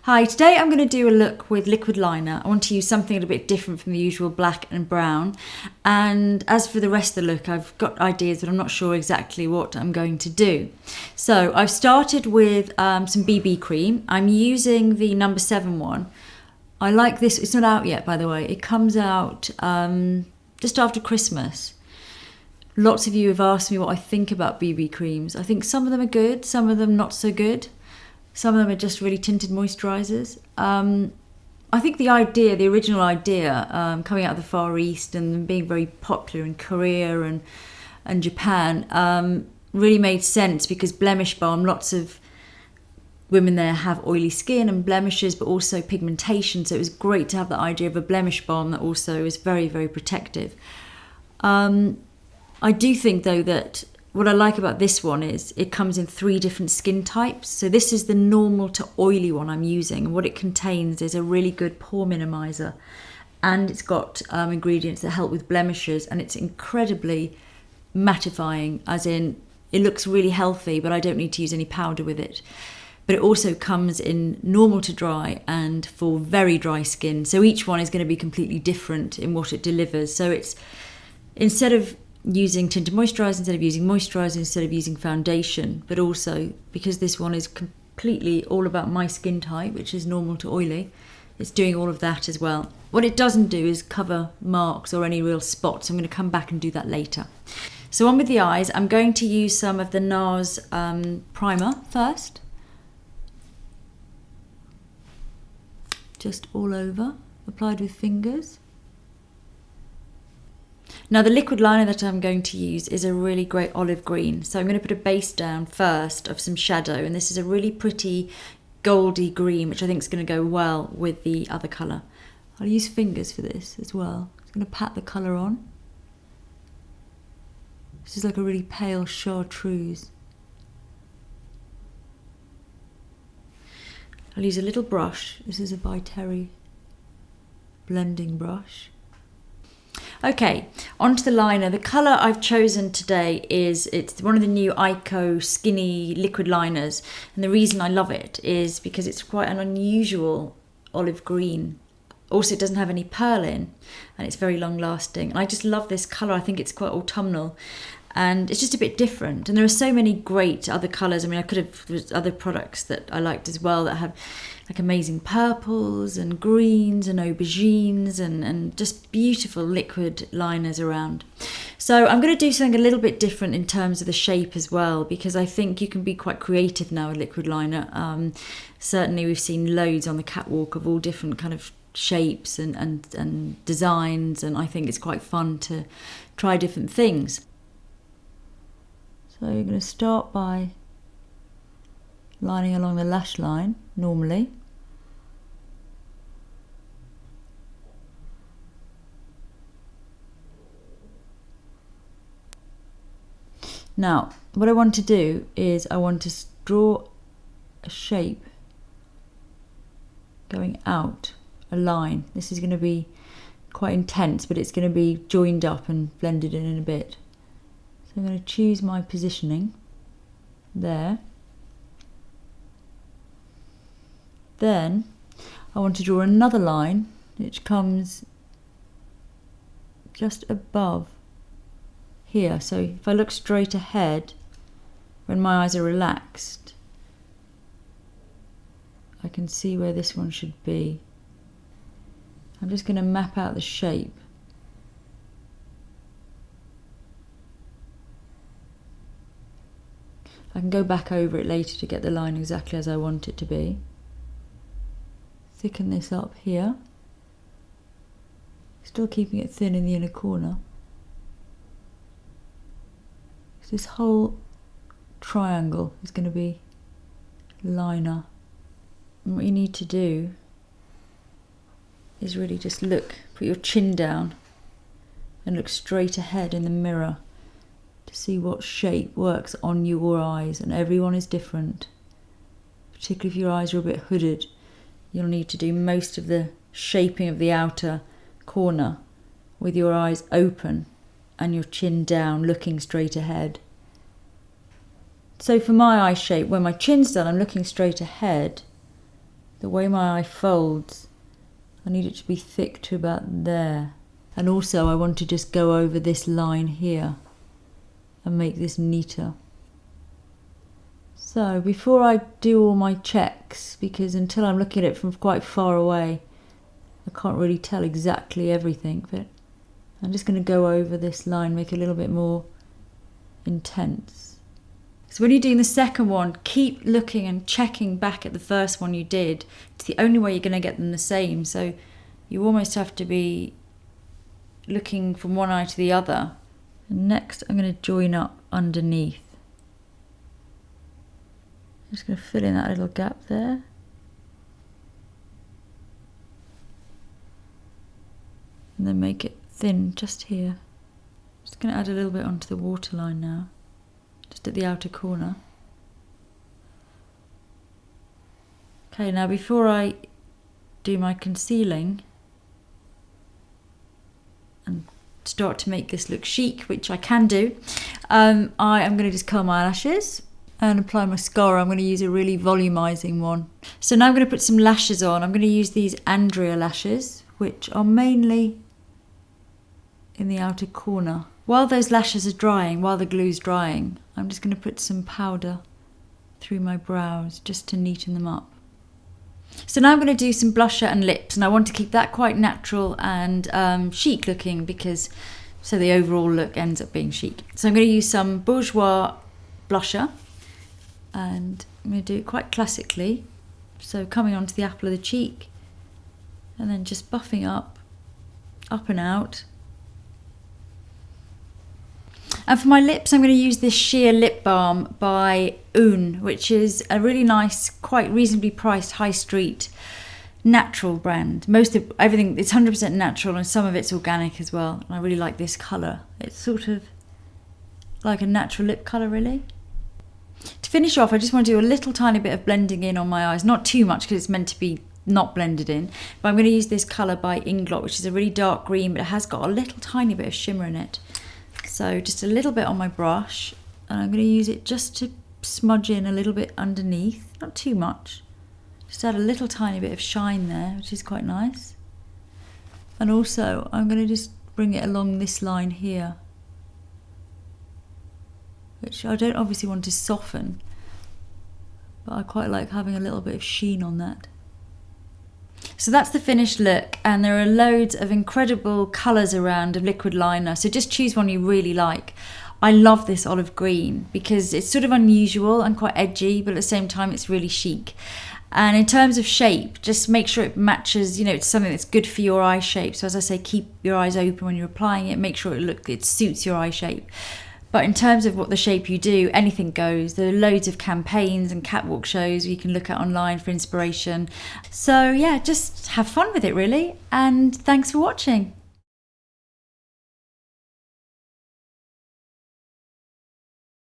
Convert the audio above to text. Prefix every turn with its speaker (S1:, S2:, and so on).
S1: Hi, today I'm going to do a look with liquid liner. I want to use something a little bit different from the usual black and brown. And as for the rest of the look, I've got ideas, but I'm not sure exactly what I'm going to do. So I've started with some BB cream. I'm using the number 7 one. I like this. It's not out yet, by the way. It comes out just after Christmas. Lots of you have asked me what I think about BB creams. I think some of them are good, some of them not so good. Some of them are just really tinted moisturisers. I think the original idea, coming out of the Far East and them being very popular in Korea and Japan, really made sense because blemish balm, lots of women there have oily skin and blemishes, but also pigmentation. So it was great to have the idea of a blemish balm that also is very, very protective. I do think, though, that what I like about this one is it comes in 3 different skin types. So this is the normal to oily one I'm using. And what it contains is a really good pore minimizer. And it's got ingredients that help with blemishes. And it's incredibly mattifying, as in it looks really healthy, but I don't need to use any powder with it. But it also comes in normal to dry and for very dry skin. So each one is going to be completely different in what it delivers. So it's, instead of using tinted moisturiser, instead of using moisturiser, instead of using foundation, but also because this one is completely all about my skin type, which is normal to oily, it's doing all of that as well. What it doesn't do is cover marks or any real spots. I'm going to come back and do that later. So on with the eyes, I'm going to use some of the NARS primer first. Just all over, applied with fingers. Now the liquid liner that I'm going to use is a really great olive green. So I'm going to put a base down first of some shadow, and this is a really pretty goldy green, which I think is going to go well with the other colour. I'll use fingers for this as well. I'm going to pat the colour on. This is like a really pale chartreuse. I'll use a little brush. This is a by Terry blending brush. Okay, onto the liner. The colour I've chosen today it's one of the new Ico skinny liquid liners, and the reason I love it is because it's quite an unusual olive green. Also, it doesn't have any pearl in, and it's very long lasting. And I just love this colour. I think it's quite autumnal, and it's just a bit different. And there are so many great other colours. I mean, there's other products that I liked as well that have like amazing purples and greens and aubergines and just beautiful liquid liners around. So I'm going to do something a little bit different in terms of the shape as well, because I think you can be quite creative now with liquid liner. Certainly we've seen loads on the catwalk of all different kind of shapes and designs, and I think it's quite fun to try different things. So you're going to start by lining along the lash line normally. Now, what I want to do is I want to draw a shape going out, a line. This is going to be quite intense, but it's going to be joined up and blended in a bit. So I'm going to choose my positioning there. Then I want to draw another line which comes just above here. So if I look straight ahead, when my eyes are relaxed, I can see where this one should be. I'm just going to map out the shape. I can go back over it later to get the line exactly as I want it to be. Thicken this up here, still keeping it thin in the inner corner. So this whole triangle is going to be liner. And what you need to do is really just look, put your chin down and look straight ahead in the mirror to see what shape works on your eyes. And everyone is different, particularly if your eyes are a bit hooded. You'll need to do most of the shaping of the outer corner with your eyes open and your chin down, looking straight ahead. So for my eye shape, when my chin's done, I'm looking straight ahead, the way my eye folds, I need it to be thick to about there. And also I want to just go over this line here and make this neater. So before I do all my checks, because until I'm looking at it from quite far away, I can't really tell exactly everything, but I'm just going to go over this line, make it a little bit more intense. So when you're doing the second one, keep looking and checking back at the first one you did. It's the only way you're going to get them the same. So you almost have to be looking from one eye to the other. And next I'm going to join up underneath. I'm just going to fill in that little gap there. And then make it thin just here. Just going to add a little bit onto the waterline now, just at the outer corner. Okay, now before I do my concealing and start to make this look chic, which I can do, I am going to just curl my eyelashes and apply mascara. I'm going to use a really volumizing one. So now I'm going to put some lashes on. I'm going to use these Andrea lashes, which are mainly in the outer corner. While those lashes are drying, while the glue's drying, I'm just going to put some powder through my brows just to neaten them up. So now I'm going to do some blusher and lips, and I want to keep that quite natural and chic looking, because so the overall look ends up being chic. So I'm going to use some Bourjois blusher, and I'm going to do it quite classically. So coming onto the apple of the cheek and then just buffing up and out. And for my lips, I'm going to use this sheer lip balm by Oon, which is a really nice, quite reasonably priced high street natural brand. Most of everything, it's 100% natural, and some of it's organic as well. And I really like this colour. It's sort of like a natural lip colour, really. To finish off, I just want to do a little tiny bit of blending in on my eyes. Not too much, because it's meant to be not blended in. But I'm going to use this colour by Inglot, which is a really dark green, but it has got a little tiny bit of shimmer in it. So just a little bit on my brush, and I'm going to use it just to smudge in a little bit underneath, not too much. Just add a little tiny bit of shine there, which is quite nice. And also I'm going to just bring it along this line here, which I don't obviously want to soften, but I quite like having a little bit of sheen on that. So that's the finished look, and there are loads of incredible colours around of liquid liner, so just choose one you really like. I love this olive green because it's sort of unusual and quite edgy, but at the same time it's really chic. And in terms of shape, just make sure it matches, it's something that's good for your eye shape. So as I say, keep your eyes open when you're applying it, make sure it suits your eye shape. But in terms of what the shape you do, anything goes. There are loads of campaigns and catwalk shows you can look at online for inspiration. So yeah, just have fun with it really, and thanks for watching.